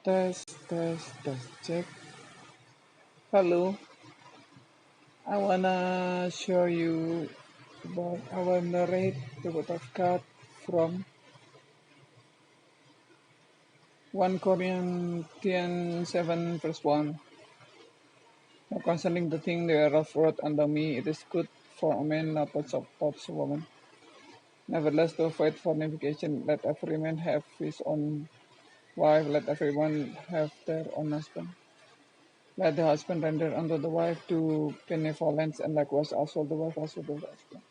Test, check. Hello, I wanna show you about I will narrate the book of God from 1 Corinthians 7 verse 1. Now concerning the thing thereof wrote unto me, it is good for a man not to touch a woman. Nevertheless, to avoid fornication, let every man have his own wife, let every one have their own husband. Let the husband render unto the wife to benevolence, and likewise also the wife also to the husband.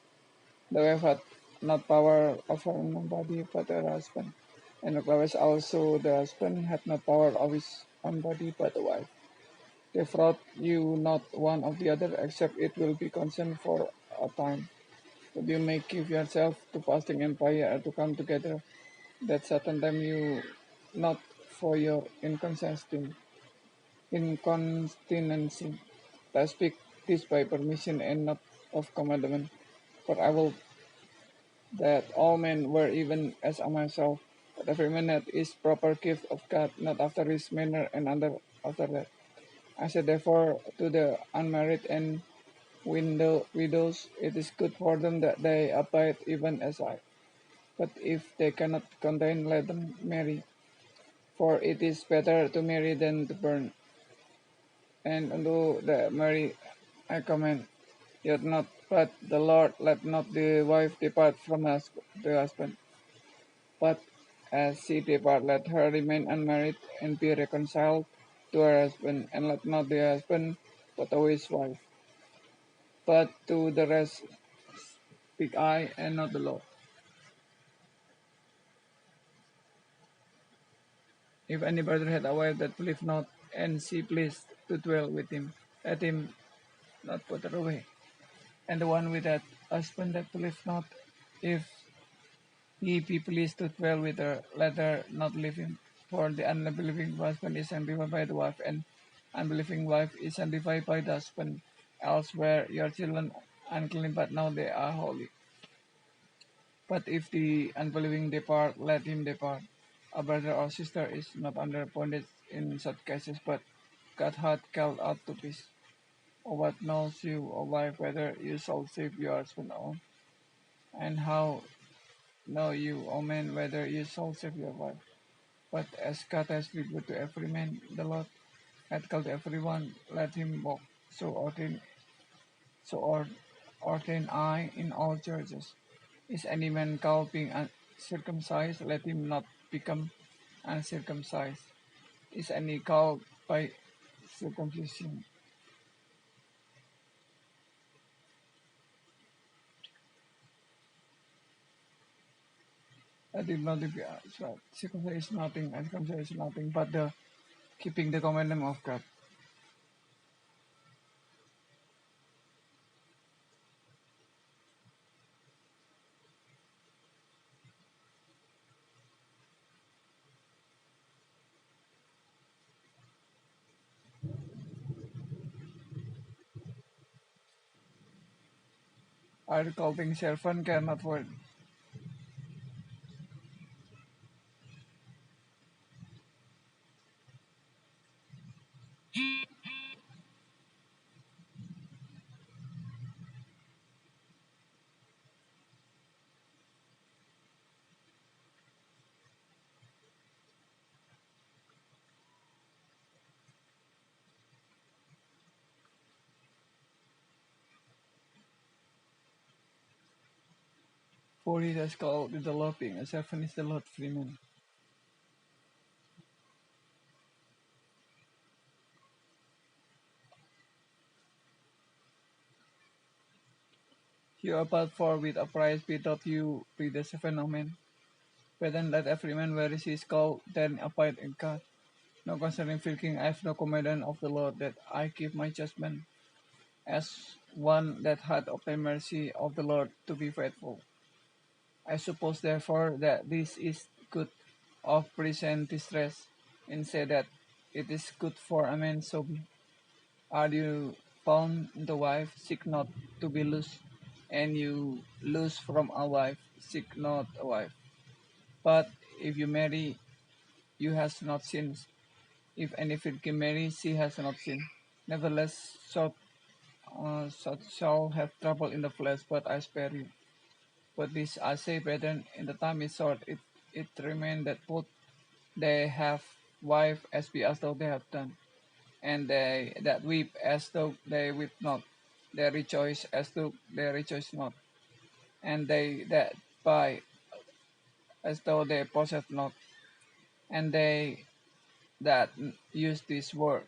The wife had not power over her own body, but her husband. And likewise also the husband had not power of his own body, but the wife. Defraud you not one of the other, except it will be concerned for a time. But you may give yourself to fasting and prayer to come together, that certain time you not for your incontinency. I speak this by permission and not of commandment, for I will that all men were even as I myself, that every man had his proper gift of God, not after his manner and after that. I said therefore to the unmarried and widows, it is good for them that they abide even as I. But if they cannot contain, let them marry, for it is better to marry than to burn. And unto the married I command, yet not, but the Lord let not the wife depart from the husband, but as she depart, let her remain unmarried and be reconciled to her husband, and let not the husband put away his wife. But to the rest speak I, and not the Lord. If any brother had a wife that believed not, and she pleased to dwell with him, let him not put her away. And the one with that husband that believed not, if he be pleased to dwell with her, let her not leave him. For the unbelieving husband is sanctified by the wife, and unbelieving wife is sanctified by the husband. Elsewhere your children unclean, but now they are holy. But if the unbelieving depart, let him depart. A brother or sister is not under bondage in such cases, but God hath called out to peace. Or what knows you, O wife, whether you shall save your husband own? And how know you, O men, whether you shall save your wife? But as God has revealed to every man, the Lord hath called everyone, let him walk. So ordain I in all churches. Is any man called being uncircumcised? Let him not become uncircumcised. Is any called by circumcision? Let him not be circumcision is nothing, uncircumcision is nothing, but the keeping the commandment of God. Our calling servant cannot work. For he has called the Lord being a servant is the Lord freeman. You are but for with a price without you be the seven amen. But then let every man where he is called, then abide in God. No concerning filking, I have no commandment of the Lord that I give my judgment, as one that hath obtained mercy of the Lord to be faithful. I suppose therefore that this is good of present distress, and say that it is good for a man so be. Are you found the wife, seek not to be loose, and you loose from a wife, seek not a wife. But if you marry, you has not sinned. if any virgin Mary, she has not sinned. Nevertheless, such shall have trouble in the flesh, but I spare you. But this I say, brethren, in the time is short, it remain that both they have wife as be as though they have done, and they that weep as though they weep not, they rejoice as though they rejoice not, and they that buy as though they possess not, and they that use this word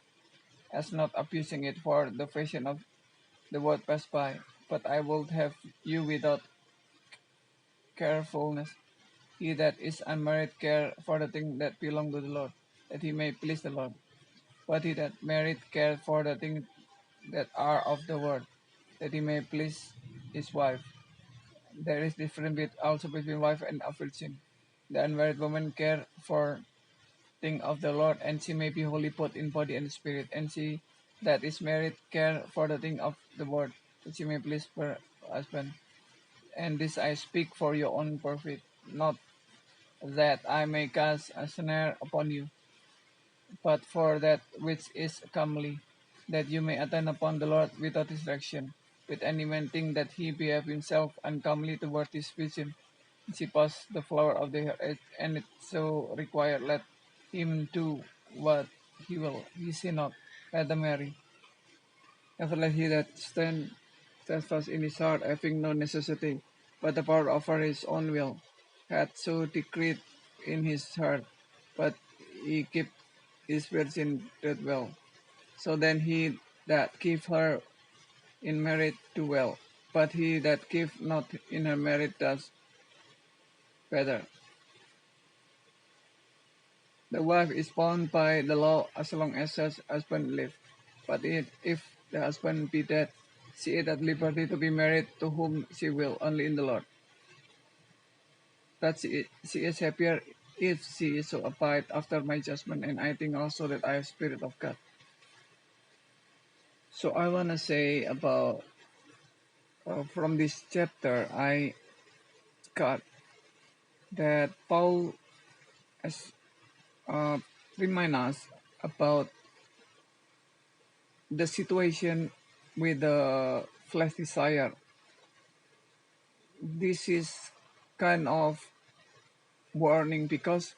as not abusing it for the fashion of the word pass by. But I would have you without carefulness. He that is unmarried care for the things that belong to the Lord, that he may please the Lord. But he that married care for the things that are of the world, that he may please his wife. There is difference also between wife and a virgin. The unmarried woman care for things of the Lord, and she may be holy both in body and spirit. And she that is married care for the thing of the world, that she may please her husband. And this I speak for your own profit, not that I may cast a snare upon you, but for that which is comely, that you may attend upon the Lord without distraction. With any man think that he behave himself uncomely toward his vision, she pass the flower of the earth, and it so require, let him do what he will. He sin not, let them marry. Nevertheless, he that stand steadfast in his heart, having no necessity, but the power over his own will, hath so decreed in his heart, but he keep his virgin that well. So then he that give her in marriage do well, but he that give not in her marriage does better. The wife is bound by the law as long as her husband live. But if the husband be dead, she is at liberty to be married to whom she will, only in the Lord. But she is happier if she is so abide after my judgment, and I think also that I have Spirit of God. So I want to say about, from this chapter, I got that Paul has remind us about the situation with the flesh desire. This is kind of warning because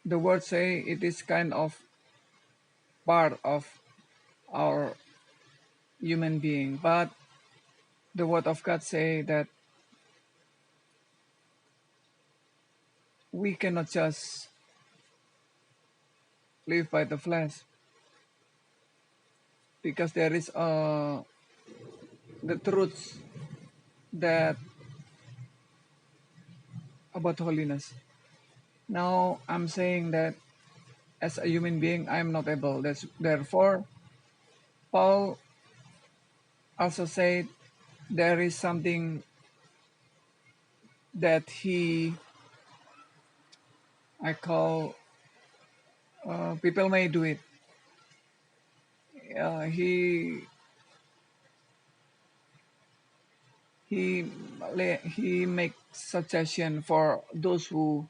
the word say it is kind of part of our human being, but the word of God say that we cannot just live by the flesh, because there is the truths that about holiness. Now I'm saying that as a human being I'm not able. Therefore Paul also said there is something that I call, people may do it. He he he makes suggestion for those who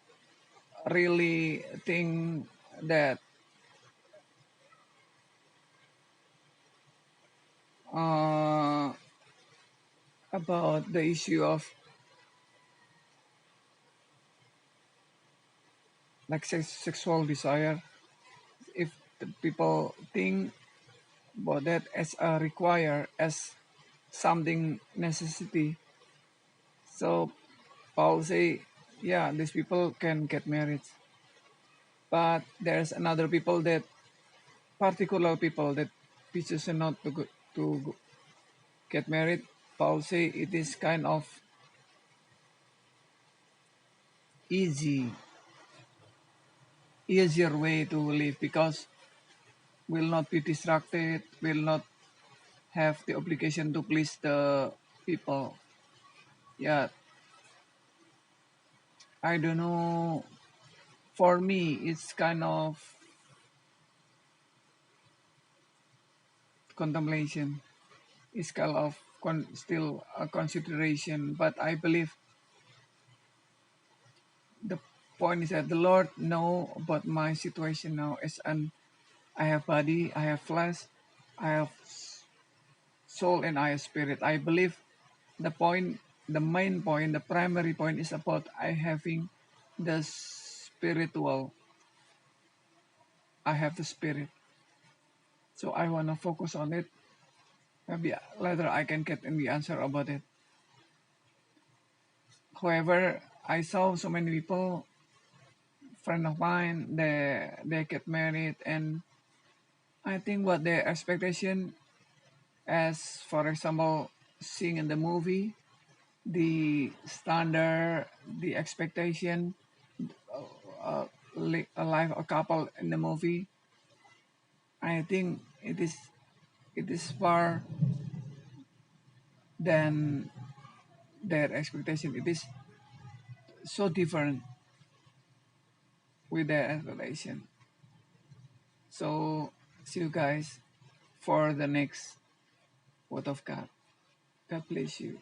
really think that, uh, about the issue of like sexual desire. If the people think about that as a require, as something necessity, so Paul say, yeah, these people can get married, but there's another people that particular people that choose not to get married. Paul say it is kind of easy, easier way to live, because will not be distracted, will not have the obligation to please the people. Yeah, I don't know. For me, it's kind of contemplation. It's kind of still a consideration, but I believe the point is that the Lord know about my situation now. I have body, I have flesh, I have soul, and I have spirit. I believe the point, the main point, the primary point is about I having the spiritual. I have the spirit, so I wanna focus on it. Maybe later I can get in the answer about it. However, I saw so many people, friend of mine, they get married, and I think what their expectation, as for example, seeing in the movie, the standard, the expectation, a life a couple in the movie, I think it is far than their expectation. It is so different with their expectation. So see you guys for the next word of God. God bless you.